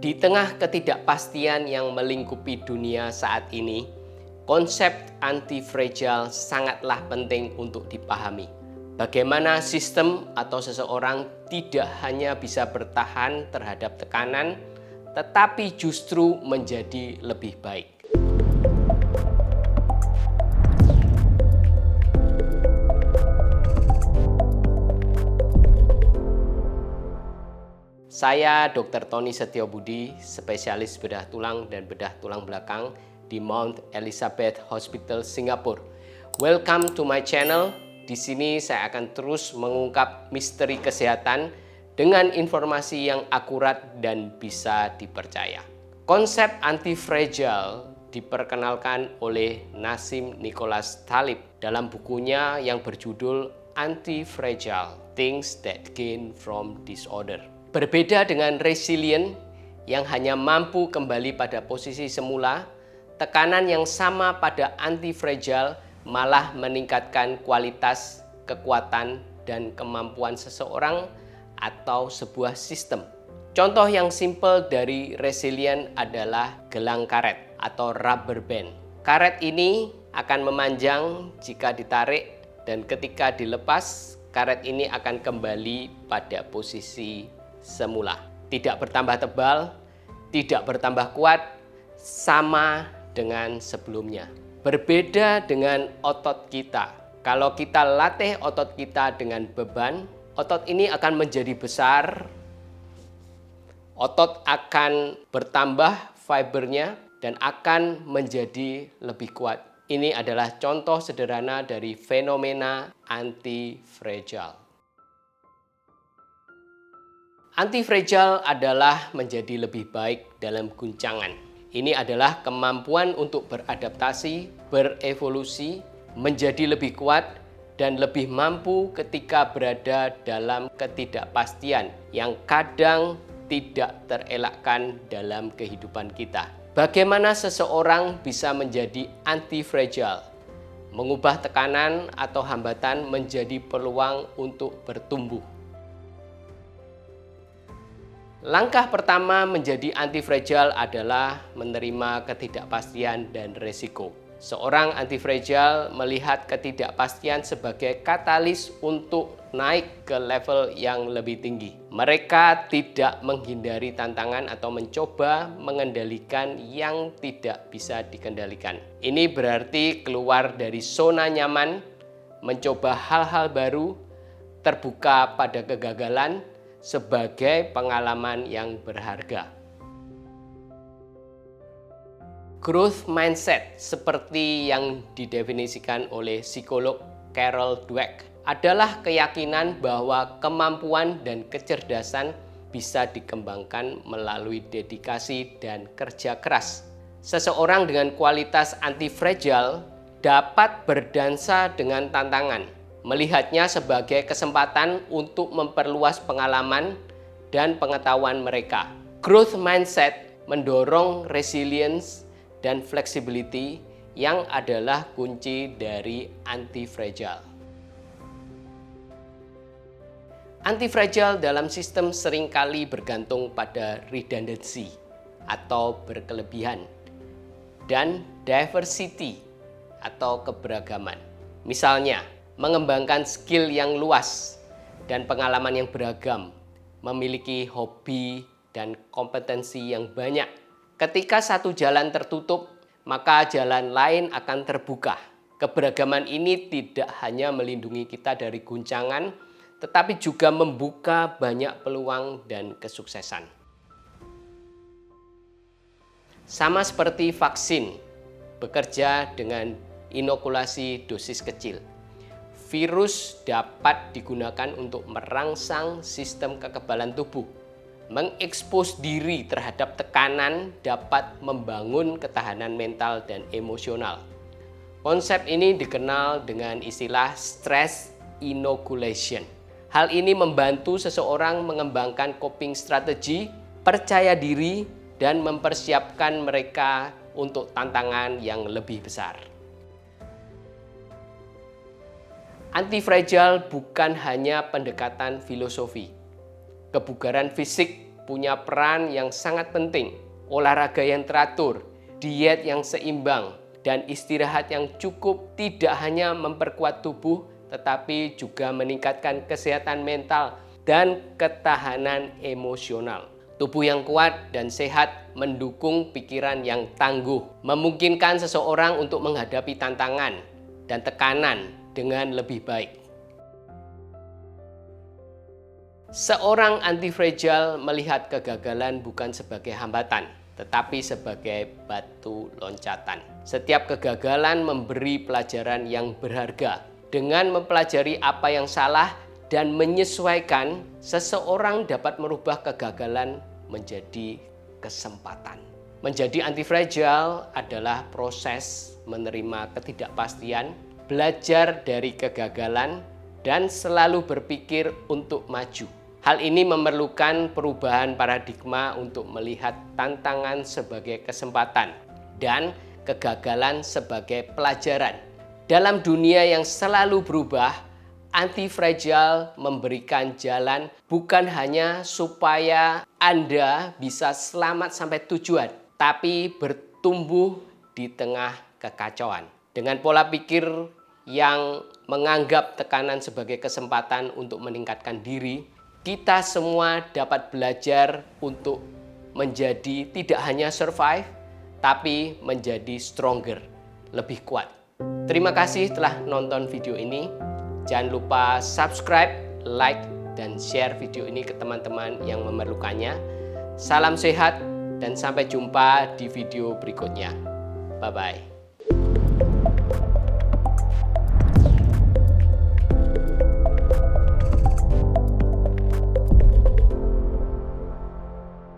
Di tengah ketidakpastian yang melingkupi dunia saat ini, konsep anti-fragile sangatlah penting untuk dipahami. Bagaimana sistem atau seseorang tidak hanya bisa bertahan terhadap tekanan, tetapi justru menjadi lebih baik. Saya Dr. Tony Setiobudi, spesialis bedah tulang dan bedah tulang belakang di Mount Elizabeth Hospital, Singapura. Welcome to my channel. Di sini saya akan terus mengungkap misteri kesehatan dengan informasi yang akurat dan bisa dipercaya. Konsep anti-fragile diperkenalkan oleh Nassim Nicholas Taleb dalam bukunya yang berjudul Anti-Fragile: Things That Gain from Disorder. Berbeda dengan resilient yang hanya mampu kembali pada posisi semula, tekanan yang sama pada anti-fragile malah meningkatkan kualitas, kekuatan, dan kemampuan seseorang atau sebuah sistem. Contoh yang simpel dari resilient adalah gelang karet atau rubber band. Karet ini akan memanjang jika ditarik dan ketika dilepas, karet ini akan kembali pada posisi semula. Tidak bertambah tebal, tidak bertambah kuat, sama dengan sebelumnya. Berbeda dengan otot kita. Kalau kita latih otot kita dengan beban, otot ini akan menjadi besar, otot akan bertambah fibernya dan akan menjadi lebih kuat. Ini adalah contoh sederhana dari fenomena anti-fragile. Anti-fragile adalah menjadi lebih baik dalam guncangan. Ini adalah kemampuan untuk beradaptasi, berevolusi, menjadi lebih kuat, dan lebih mampu ketika berada dalam ketidakpastian yang kadang tidak terelakkan dalam kehidupan kita. Bagaimana seseorang bisa menjadi anti-fragile? Mengubah tekanan atau hambatan menjadi peluang untuk bertumbuh. Langkah pertama menjadi anti-fragile adalah menerima ketidakpastian dan resiko. Seorang anti-fragile melihat ketidakpastian sebagai katalis untuk naik ke level yang lebih tinggi. Mereka tidak menghindari tantangan atau mencoba mengendalikan yang tidak bisa dikendalikan. Ini berarti keluar dari zona nyaman, mencoba hal-hal baru, terbuka pada kegagalan, sebagai pengalaman yang berharga. Growth mindset seperti yang didefinisikan oleh psikolog Carol Dweck adalah keyakinan bahwa kemampuan dan kecerdasan bisa dikembangkan melalui dedikasi dan kerja keras. Seseorang dengan kualitas anti-fragile dapat berdansa dengan tantangan, melihatnya sebagai kesempatan untuk memperluas pengalaman dan pengetahuan mereka. Growth mindset mendorong resilience dan flexibility yang adalah kunci dari anti-fragile. Anti-fragile dalam sistem seringkali bergantung pada redundancy atau berkelebihan dan diversity atau keberagaman. Misalnya, mengembangkan skill yang luas dan pengalaman yang beragam, memiliki hobi dan kompetensi yang banyak. Ketika satu jalan tertutup, maka jalan lain akan terbuka. Keberagaman ini tidak hanya melindungi kita dari guncangan, tetapi juga membuka banyak peluang dan kesuksesan. Sama seperti vaksin, bekerja dengan inokulasi dosis kecil. Virus dapat digunakan untuk merangsang sistem kekebalan tubuh. Mengekspos diri terhadap tekanan dapat membangun ketahanan mental dan emosional. Konsep ini dikenal dengan istilah stress inoculation. Hal ini membantu seseorang mengembangkan coping strategi, percaya diri, dan mempersiapkan mereka untuk tantangan yang lebih besar. Anti-fragile bukan hanya pendekatan filosofi. Kebugaran fisik punya peran yang sangat penting. Olahraga yang teratur, diet yang seimbang, dan istirahat yang cukup tidak hanya memperkuat tubuh, tetapi juga meningkatkan kesehatan mental dan ketahanan emosional. Tubuh yang kuat dan sehat mendukung pikiran yang tangguh, memungkinkan seseorang untuk menghadapi tantangan dan tekanan dengan lebih baik. Seorang anti-fragile melihat kegagalan bukan sebagai hambatan, tetapi sebagai batu loncatan. Setiap kegagalan memberi pelajaran yang berharga. Dengan mempelajari apa yang salah dan menyesuaikan, seseorang dapat merubah kegagalan menjadi kesempatan. Menjadi anti-fragile adalah proses menerima ketidakpastian, belajar dari kegagalan, dan selalu berpikir untuk maju. Hal ini memerlukan perubahan paradigma untuk melihat tantangan sebagai kesempatan dan kegagalan sebagai pelajaran. Dalam dunia yang selalu berubah, anti-fragile memberikan jalan bukan hanya supaya Anda bisa selamat sampai tujuan, tapi bertumbuh di tengah kekacauan. Dengan pola pikir yang menganggap tekanan sebagai kesempatan untuk meningkatkan diri, kita semua dapat belajar untuk menjadi tidak hanya survive, tapi menjadi stronger, lebih kuat. Terima kasih telah nonton video ini. Jangan lupa subscribe, like, dan share video ini ke teman-teman yang memerlukannya. Salam sehat dan sampai jumpa di video berikutnya. Bye-bye.